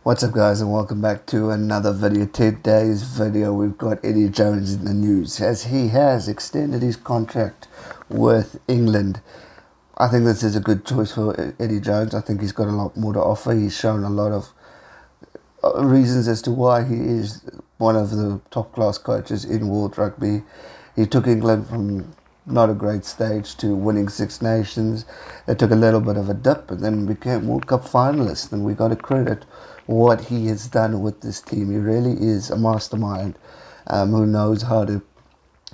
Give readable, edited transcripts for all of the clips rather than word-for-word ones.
What's up guys, and welcome back to another video. Today's video we've got Eddie Jones in the news as he has extended his contract with England. I think this is a good choice for Eddie Jones. I think he's got a lot more to offer. He's shown a lot of reasons as to why he is one of the top class coaches in world rugby. He took England from not a great stage to winning Six Nations. They took a little bit of a dip and then became World Cup finalists, and we got to credit what he has done with this team. He really is a mastermind who knows how to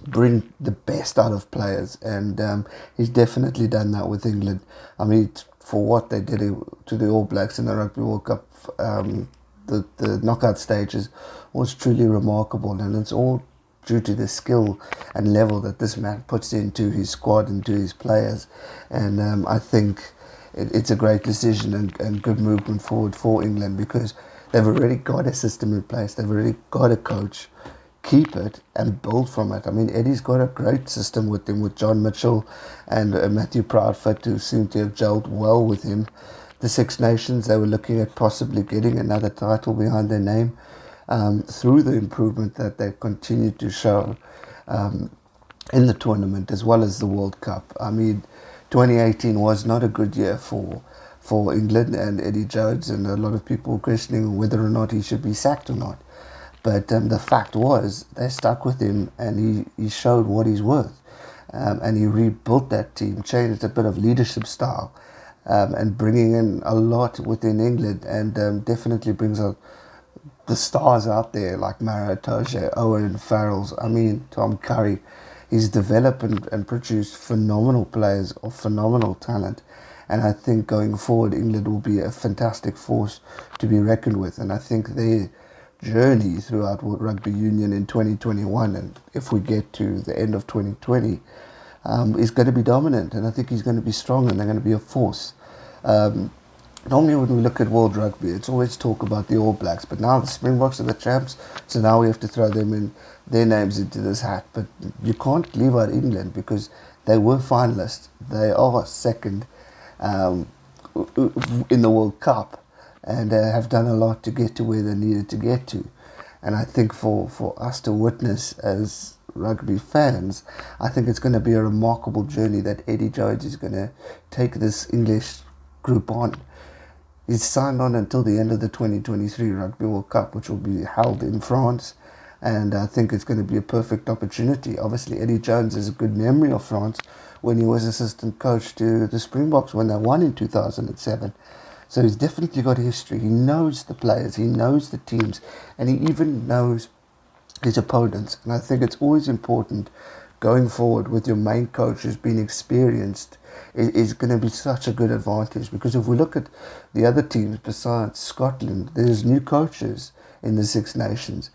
bring the best out of players, and he's definitely done that with England. I mean, for what they did to the All Blacks in the Rugby World Cup, the knockout stages was truly remarkable, and it's all due to the skill and level that this man puts into his squad, into his players. And I think it's a great decision and good movement forward for England, because they've already got a system in place, they've already got a coach. Keep it and build from it. I mean, Eddie's got a great system with him, with John Mitchell and Matthew Proudfoot, who seem to have gelled well with him. The Six Nations, they were looking at possibly getting another title behind their name through the improvement that they continue to show in the tournament as well as the World Cup. I mean, 2018 was not a good year for England and Eddie Jones, and a lot of people questioning whether or not he should be sacked or not. But the fact was, they stuck with him, and he showed what he's worth. And he rebuilt that team, changed a bit of leadership style, and bringing in a lot within England, and definitely brings out the stars out there like Maro Itoje, Owen Farrells, I mean, Tom Curry. He's developed and produced phenomenal players of phenomenal talent. And I think going forward, England will be a fantastic force to be reckoned with. And I think their journey throughout World Rugby Union in 2021, and if we get to the end of 2020, is going to be dominant. And I think he's going to be strong, and they're going to be a force. Normally when we look at World Rugby, it's always talk about the All Blacks, but now the Springboks are the champs, so now we have to throw them in, their names into this hat. But you can't leave out England, because they were finalists. They are second in the World Cup, and have done a lot to get to where they needed to get to. And I think for us to witness as rugby fans, I think it's going to be a remarkable journey that Eddie Jones is going to take this English group on. He's signed on until the end of the 2023 Rugby World Cup, which will be held in France, and I think it's going to be a perfect opportunity. Obviously, Eddie Jones has a good memory of France when he was assistant coach to the Springboks when they won in 2007. So he's definitely got a history. He knows the players, he knows the teams, and he even knows his opponents. And I think it's always important going forward with your main coach who's been experienced is going to be such a good advantage, because if we look at the other teams besides Scotland, there's new coaches in the Six Nations.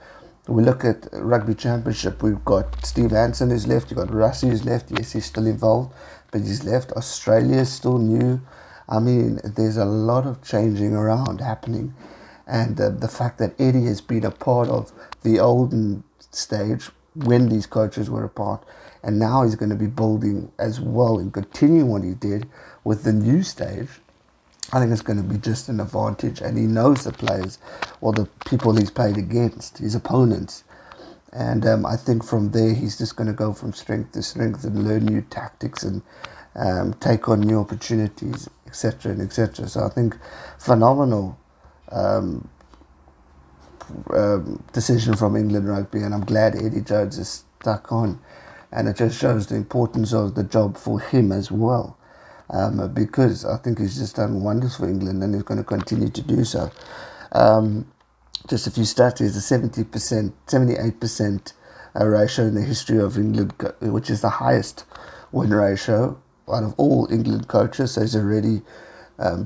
We look at Rugby Championship, we've got Steve Hansen who's left, you've got Russie who's left. Yes, he's still involved, but he's left. Australia is still new. I mean, there's a lot of changing around happening, and the fact that Eddie has been a part of the olden stage when these coaches were apart, and now he's going to be building as well and continue what he did with the new stage. I think it's going to be just an advantage, and he knows the players, or the people he's played against, his opponents. And I think from there he's just going to go from strength to strength and learn new tactics and take on new opportunities, etc. and etc. So I think phenomenal decision from England Rugby, and I'm glad Eddie Jones is stuck on, and it just shows the importance of the job for him as well, because I think he's just done wonders for England, and he's going to continue to do so. Just a few stats: is a 78% ratio in the history of England, which is the highest win ratio out of all England coaches. So he's already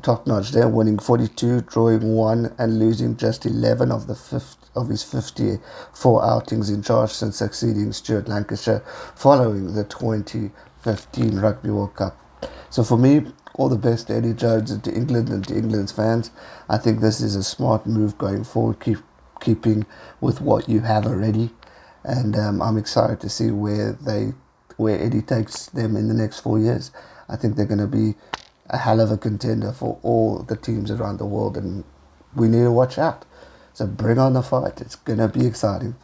top notch there, winning 42, drawing 1, and losing just 11 of his 54 outings in charge since succeeding Stuart Lancashire following the 2015 Rugby World Cup. So for me, all the best to Eddie Jones and to England and to England's fans. I think this is a smart move going forward, keeping with what you have already, and I'm excited to see where Eddie takes them in the next 4 years. I think they're going to be a hell of a contender for all the teams around the world, and we need to watch out. So bring on the fight. It's going to be exciting.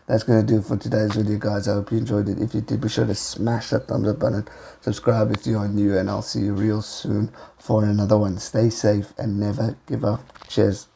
That's going to do it for today's video, guys. I hope you enjoyed it. If you did, be sure to smash that thumbs up button. Subscribe if you are new, and I'll see you real soon for another one. Stay safe and never give up. Cheers.